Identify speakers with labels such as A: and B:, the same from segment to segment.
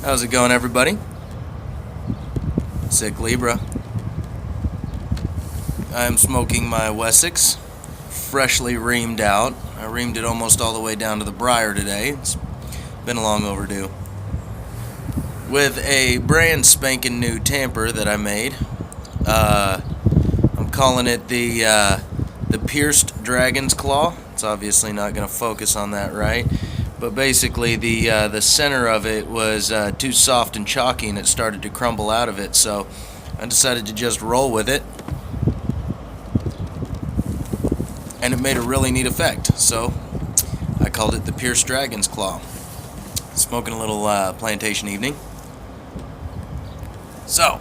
A: How's it going, everybody? Sick Libra. I'm smoking my Wessex, freshly reamed out. I reamed it almost all the way down to the briar today. It's been long overdue. With a brand spanking new tamper that I made. I'm calling it the pierced dragon's claw. It's obviously not going to focus on that right. But basically, the center of it was too soft and chalky, and it started to crumble out of it. So I decided to just roll with it, and it made a really neat effect. So I called it the Pierced Dragon's Claw. Smoking a little plantation evening. So,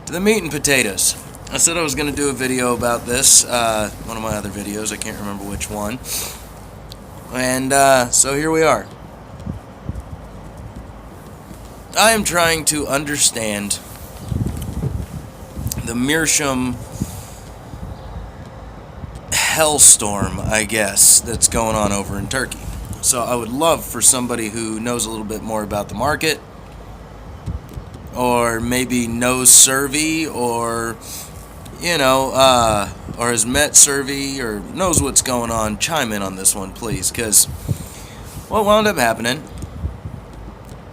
A: to the meat and potatoes. I said I was going to do a video about this, one of my other videos, I can't remember which one. And so here we are. I am trying to understand the Meerschaum hellstorm, I guess, that's going on over in Turkey. So I would love for somebody who knows a little bit more about the market, or maybe knows Survey, or or has met Survey, or knows what's going on, chime in on this one, please. Because what wound up happening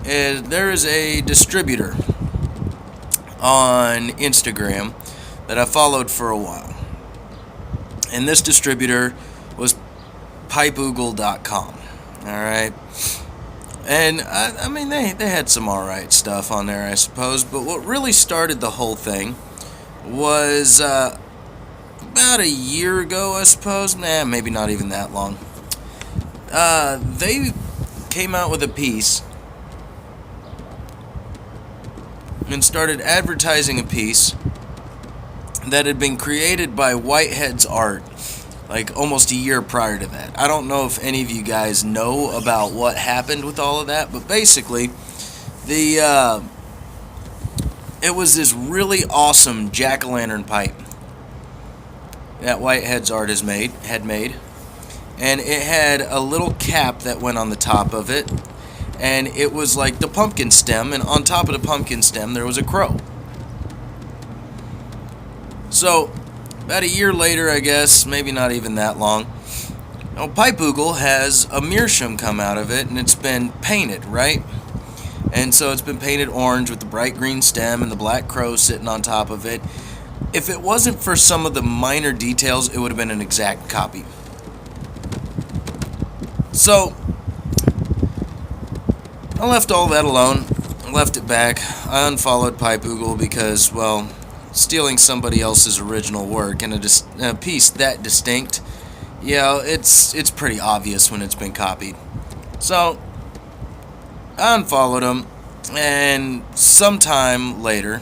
A: is there is a distributor on Instagram that I followed for a while. And this distributor was pipeoogle.com. Alright? And, I mean, they had some alright stuff on there, I suppose. But what really started the whole thing was about a year ago, I suppose. Maybe not even that long. They came out with a piece and started advertising a piece that had been created by Whitehead's Art, like almost a year prior to that. I don't know if any of you guys know about what happened with all of that, but basically, it was this really awesome jack-o'-lantern pipe that Whitehead's Art had made, and it had a little cap that went on the top of it, and it was like the pumpkin stem, and on top of the pumpkin stem there was a crow. So, about a year later, I guess, maybe not even that long, Pipe Oogle has a Meerschaum come out of it, and it's been painted, right? And so it's been painted orange with the bright green stem and the black crow sitting on top of it. If it wasn't for some of the minor details, it would have been an exact copy. So, I left all that alone. I left it back. I unfollowed Pipe Oogle because, well, stealing somebody else's original work and a piece that distinct, it's pretty obvious when it's been copied. So, I unfollowed him, and sometime later,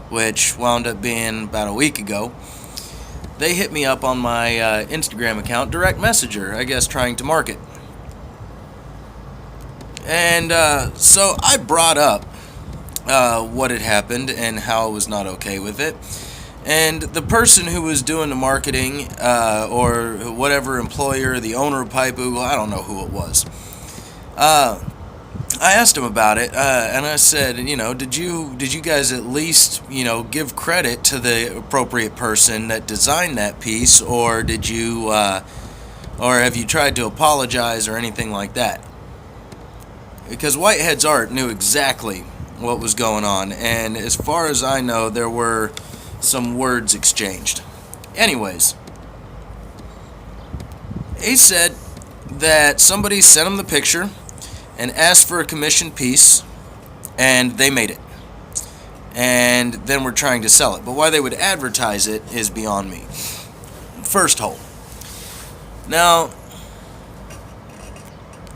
A: which wound up being about a week ago, they hit me up on my Instagram account, direct messenger, I guess, trying to market. And so I brought up what had happened and how I was not okay with it. And the person who was doing the marketing, or whatever employer, the owner of Pipe Oogle, I don't know who it was, I asked him about it, and I said, did you guys at least, give credit to the appropriate person that designed that piece, or did you, or have you tried to apologize or anything like that? Because Whitehead's Art knew exactly what was going on, and as far as I know, there were some words exchanged. Anyways, he said that somebody sent him the picture and asked for a commissioned piece, and they made it. And then we're trying to sell it. But why they would advertise it is beyond me. First hole. Now,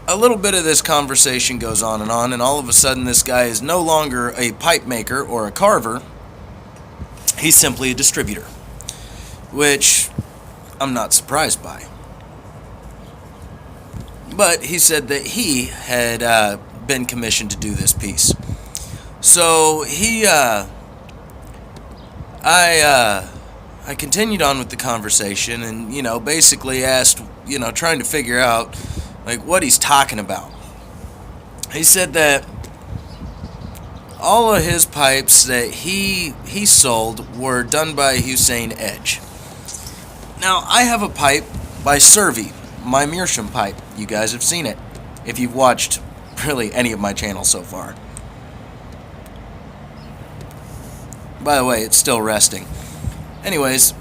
A: a little bit of this conversation goes on, and all of a sudden this guy is no longer a pipe maker or a carver. He's simply a distributor, which I'm not surprised by. But he said that he had been commissioned to do this piece. So I continued on with the conversation, and basically asked, trying to figure out like what he's talking about. He said that all of his pipes that he sold were done by Hussein Edge. Now, I have a pipe by Survey, my Meerschaum pipe. You guys have seen it if you've watched really any of my channels so far. By the way, it's still resting. Anyways,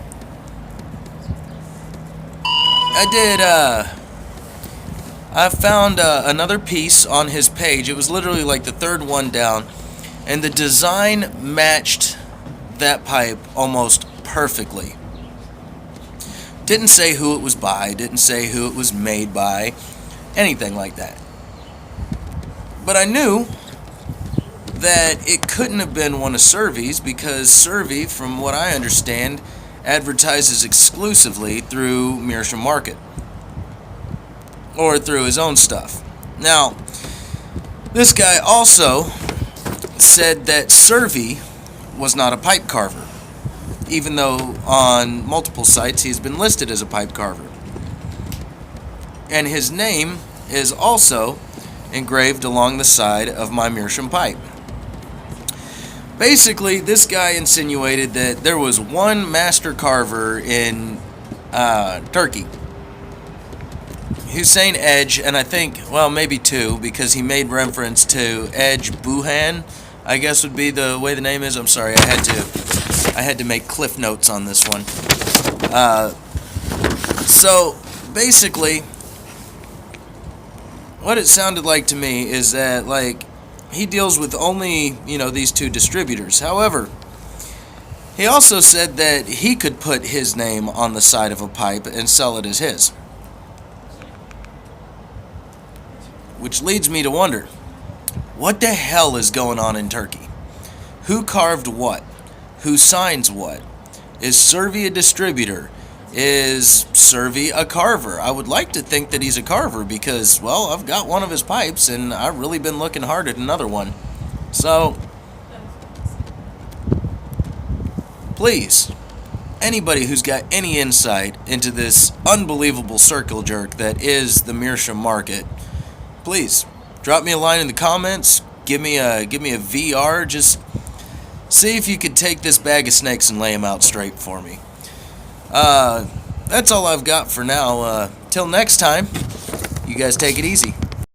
A: I found another piece on his page. It was literally like the third one down, and the design matched that pipe almost perfectly. Didn't say who it was by, didn't say who it was made by, anything like that. But I knew that it couldn't have been one of Survey's, because Survey, from what I understand, advertises exclusively through Meerschaum Market or through his own stuff. Now, this guy also said that Survey was not a pipe carver, even though on multiple sites he's been listed as a pipe carver. And his name is also engraved along the side of my Meerschaum pipe. Basically, this guy insinuated that there was one master carver in Turkey, Hussein Edge, and I think, well, maybe two, because he made reference to Edge Buhan, I guess would be the way the name is. I'm sorry, I had to make cliff notes on this one. So basically, what it sounded like to me is that, like, he deals with only, these two distributors. However, he also said that he could put his name on the side of a pipe and sell it as his. Which leads me to wonder, what the hell is going on in Turkey? Who carved what? Who signs what? Is Survey a distributor? Is Survey a carver? I would like to think that he's a carver because, well, I've got one of his pipes and I've really been looking hard at another one. So, please, anybody who's got any insight into this unbelievable circle jerk that is the Meerschaum market, please drop me a line in the comments. Give me a VR. Just see if you could take this bag of snakes and lay them out straight for me. That's all I've got for now. Till next time, you guys take it easy.